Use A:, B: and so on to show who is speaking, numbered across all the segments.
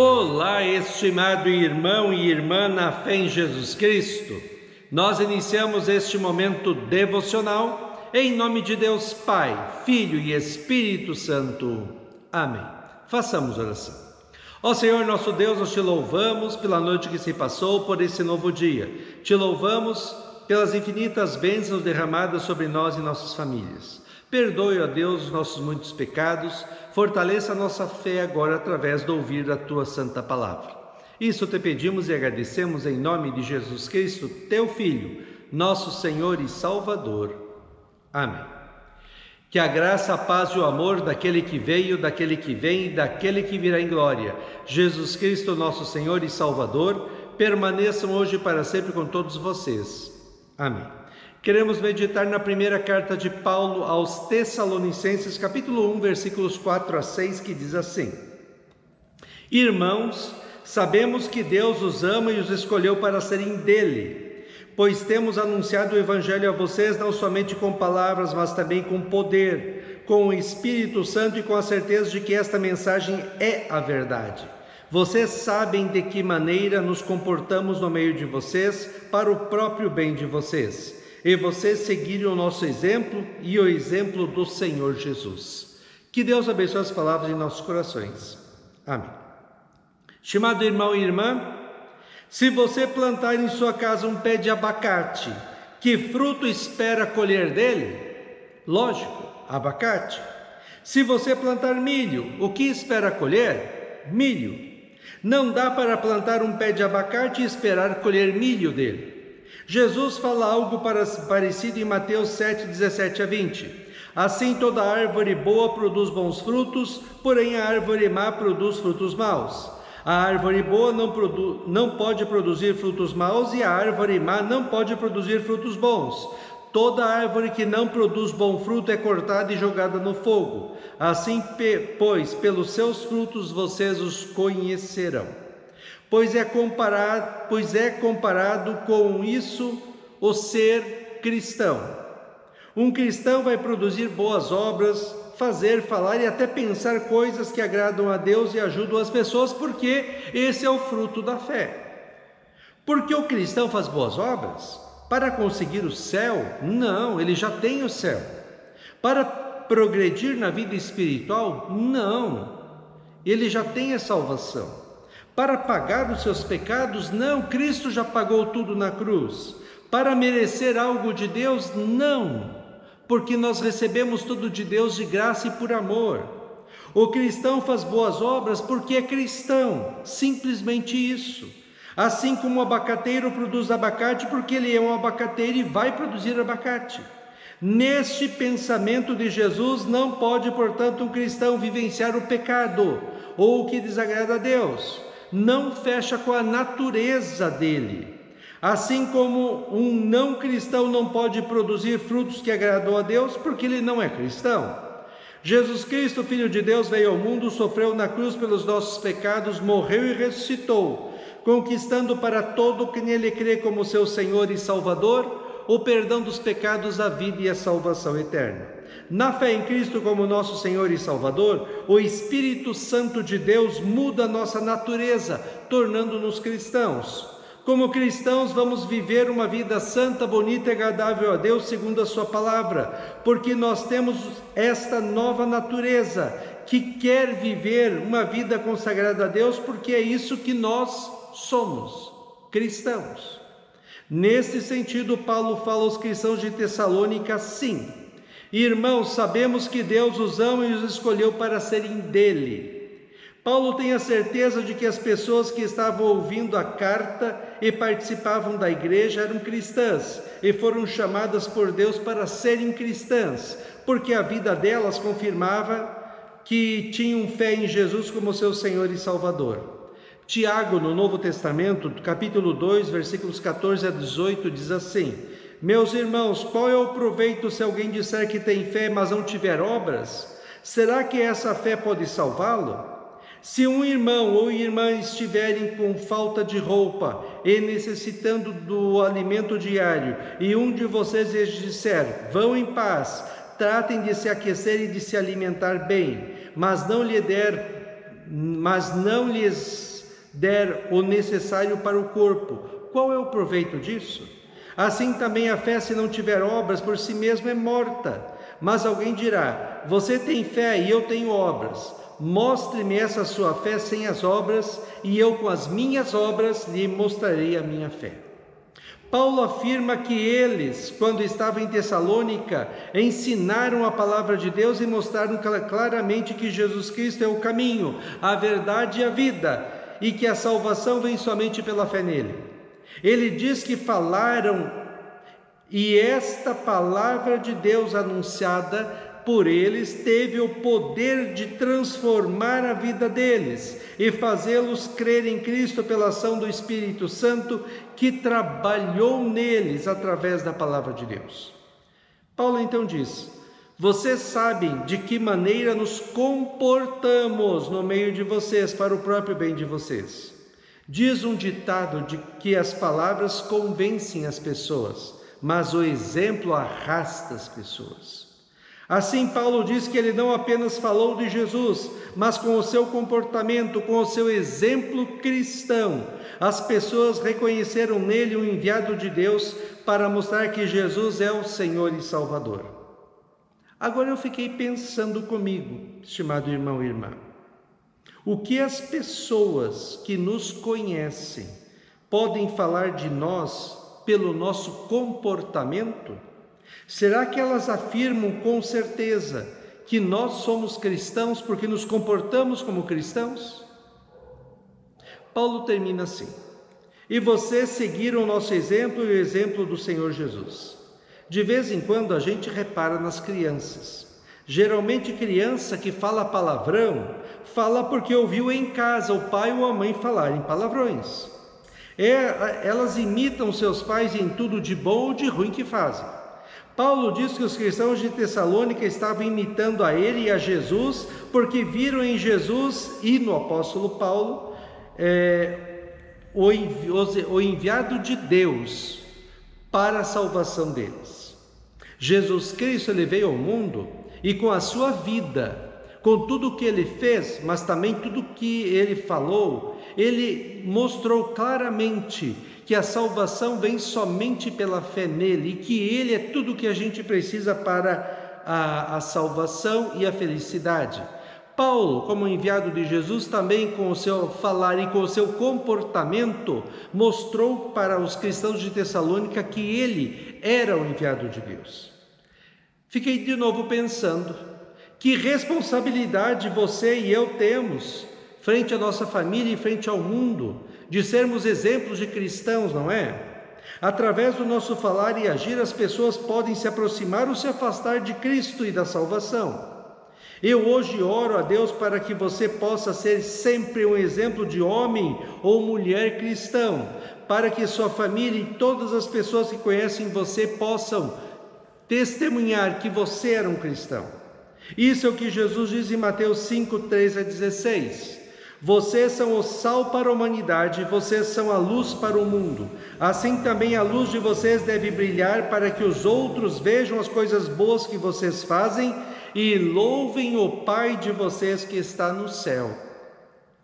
A: Olá, estimado irmão e irmã na fé em Jesus Cristo. Nós iniciamos este momento devocional em nome de Deus Pai, Filho e Espírito Santo. Amém. Façamos oração. Ó Senhor nosso Deus, nós te louvamos pela noite que se passou, por esse novo dia. Te louvamos pelas infinitas bênçãos derramadas sobre nós e nossas famílias. Perdoe, ó Deus, os nossos muitos pecados, fortaleça a nossa fé agora através do ouvir da Tua Santa Palavra. Isso te pedimos e agradecemos em nome de Jesus Cristo, Teu Filho, nosso Senhor e Salvador. Amém. Que a graça, a paz e o amor daquele que veio, daquele que vem e daquele que virá em glória, Jesus Cristo, nosso Senhor e Salvador, permaneçam hoje e para sempre com todos vocês. Amém. Queremos meditar na primeira carta de Paulo aos Tessalonicenses, capítulo 1, versículos 4 a 6, que diz assim: Irmãos, sabemos que Deus os ama e os escolheu para serem dele, pois temos anunciado o Evangelho a vocês não somente com palavras, mas também com poder, com o Espírito Santo e com a certeza de que esta mensagem é a verdade. Vocês sabem de que maneira nos comportamos no meio de vocês para o próprio bem de vocês. E vocês seguiram o nosso exemplo e o exemplo do Senhor Jesus. Que Deus abençoe as palavras em nossos corações. Amém. Estimado irmão e irmã, se você plantar em sua casa um pé de abacate, que fruto espera colher dele? Lógico, abacate. Se você plantar milho, o que espera colher? Milho. Não dá para plantar um pé de abacate e esperar colher milho dele. Jesus fala algo parecido em Mateus 7, 17 a 20. Assim toda árvore boa produz bons frutos, porém a árvore má produz frutos maus. A árvore boa não pode produzir frutos maus e a árvore má não pode produzir frutos bons. Toda árvore que não produz bom fruto é cortada e jogada no fogo. Assim, pois, pelos seus frutos vocês os conhecerão. Pois é comparado com isso o ser cristão. Um cristão vai produzir boas obras, fazer, falar e até pensar coisas que agradam a Deus e ajudam as pessoas, porque esse é o fruto da fé. Porque o cristão faz boas obras? Para conseguir o céu? Não, ele já tem o céu. Para progredir na vida espiritual? Não, ele já tem a salvação. Para pagar os seus pecados? Não, Cristo já pagou tudo na cruz. Para merecer algo de Deus? Não, porque nós recebemos tudo de Deus de graça e por amor. O cristão faz boas obras porque é cristão, simplesmente isso. Assim como o abacateiro produz abacate porque ele é um abacateiro e vai produzir abacate. Neste pensamento de Jesus, não pode, portanto, um cristão vivenciar o pecado ou o que desagrada a Deus. Não fecha com a natureza dele. Assim como um não cristão não pode produzir frutos que agradam a Deus, porque ele não é cristão. Jesus Cristo, Filho de Deus, veio ao mundo, sofreu na cruz pelos nossos pecados, morreu e ressuscitou, conquistando para todo que nele crê como seu Senhor e Salvador, o perdão dos pecados, a vida e a salvação eterna. Na fé em Cristo como nosso Senhor e Salvador, o Espírito Santo de Deus muda a nossa natureza, tornando-nos cristãos. Como cristãos, vamos viver uma vida santa, bonita e agradável a Deus, segundo a sua palavra, porque nós temos esta nova natureza, que quer viver uma vida consagrada a Deus, porque é isso que nós somos, cristãos. Nesse sentido, Paulo fala aos cristãos de Tessalônica assim: Irmãos, sabemos que Deus os ama e os escolheu para serem dele. Paulo tem a certeza de que as pessoas que estavam ouvindo a carta e participavam da igreja eram cristãs e foram chamadas por Deus para serem cristãs, porque a vida delas confirmava que tinham fé em Jesus como seu Senhor e Salvador. Tiago, no Novo Testamento, capítulo 2, versículos 14 a 18, diz assim: Meus irmãos, qual é o proveito se alguém disser que tem fé, mas não tiver obras? Será que essa fé pode salvá-lo? Se um irmão ou irmã estiverem com falta de roupa e necessitando do alimento diário, e um de vocês lhes disser: vão em paz, tratem de se aquecer e de se alimentar bem, mas não lhe der mas não lhes der o necessário para o corpo, qual é o proveito disso? Assim também a fé, se não tiver obras, por si mesma é morta. Mas alguém dirá: você tem fé e eu tenho obras. Mostre-me essa sua fé sem as obras, e eu com as minhas obras lhe mostrarei a minha fé. Paulo afirma que eles, quando estavam em Tessalônica, ensinaram a palavra de Deus e mostraram claramente que Jesus Cristo é o caminho, a verdade e a vida, e que a salvação vem somente pela fé nele. Ele diz que falaram, e esta palavra de Deus anunciada por eles teve o poder de transformar a vida deles e fazê-los crer em Cristo pela ação do Espírito Santo que trabalhou neles através da palavra de Deus. Paulo então diz: vocês sabem de que maneira nos comportamos no meio de vocês para o próprio bem de vocês. Diz um ditado de que as palavras convencem as pessoas, mas o exemplo arrasta as pessoas. Assim, Paulo diz que ele não apenas falou de Jesus, mas com o seu comportamento, com o seu exemplo cristão, as pessoas reconheceram nele o enviado de Deus para mostrar que Jesus é o Senhor e Salvador. Agora eu fiquei pensando comigo, estimado irmão e irmã, o que as pessoas que nos conhecem podem falar de nós pelo nosso comportamento? Será que elas afirmam com certeza que nós somos cristãos porque nos comportamos como cristãos? Paulo termina assim: e vocês seguiram o nosso exemplo e o exemplo do Senhor Jesus. De vez em quando a gente repara nas crianças. Geralmente criança que fala palavrão, fala porque ouviu em casa o pai ou a mãe falarem palavrões. Elas imitam seus pais em tudo de bom ou de ruim que fazem. Paulo diz que os cristãos de Tessalônica estavam imitando a ele e a Jesus, porque viram em Jesus e no apóstolo Paulo o enviado de Deus para a salvação deles. Jesus Cristo, ele veio ao mundo e com a sua vida, com tudo o que ele fez, mas também tudo o que ele falou, ele mostrou claramente que a salvação vem somente pela fé nele e que ele é tudo o que a gente precisa para a salvação e a felicidade. Paulo, como enviado de Jesus, também com o seu falar e com o seu comportamento, mostrou para os cristãos de Tessalônica que ele era o enviado de Deus. Fiquei de novo pensando, que responsabilidade você e eu temos frente à nossa família e frente ao mundo, de sermos exemplos de cristãos, não é? Através do nosso falar e agir, as pessoas podem se aproximar ou se afastar de Cristo e da salvação. Eu hoje oro a Deus para que você possa ser sempre um exemplo de homem ou mulher cristão, para que sua família e todas as pessoas que conhecem você possam testemunhar que você era um cristão. Isso é o que Jesus diz em Mateus 5, 13-16. Vocês são o sal para a humanidade, vocês são a luz para o mundo. Assim também a luz de vocês deve brilhar para que os outros vejam as coisas boas que vocês fazem e louvem o Pai de vocês que está no céu.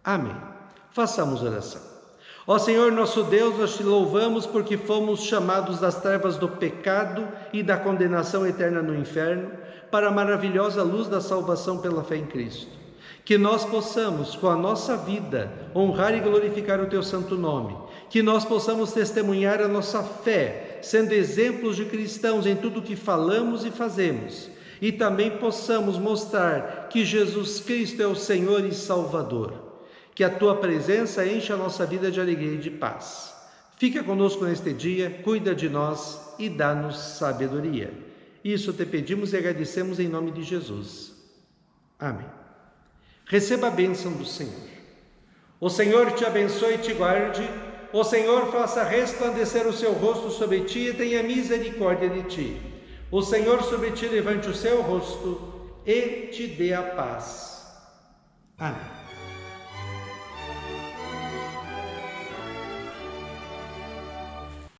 A: Amém. Façamos oração. Ó Senhor nosso Deus, nós te louvamos porque fomos chamados das trevas do pecado e da condenação eterna no inferno para a maravilhosa luz da salvação pela fé em Cristo. Que nós possamos, com a nossa vida, honrar e glorificar o Teu santo nome. Que nós possamos testemunhar a nossa fé, sendo exemplos de cristãos em tudo que falamos e fazemos. E também possamos mostrar que Jesus Cristo é o Senhor e Salvador. Que a Tua presença enche a nossa vida de alegria e de paz. Fica conosco neste dia, cuida de nós e dá-nos sabedoria. Isso te pedimos e agradecemos em nome de Jesus. Amém. Receba a bênção do Senhor. O Senhor te abençoe e te guarde. O Senhor faça resplandecer o seu rosto sobre ti e tenha misericórdia de ti. O Senhor sobre ti levante o seu rosto e te dê a paz. Amém.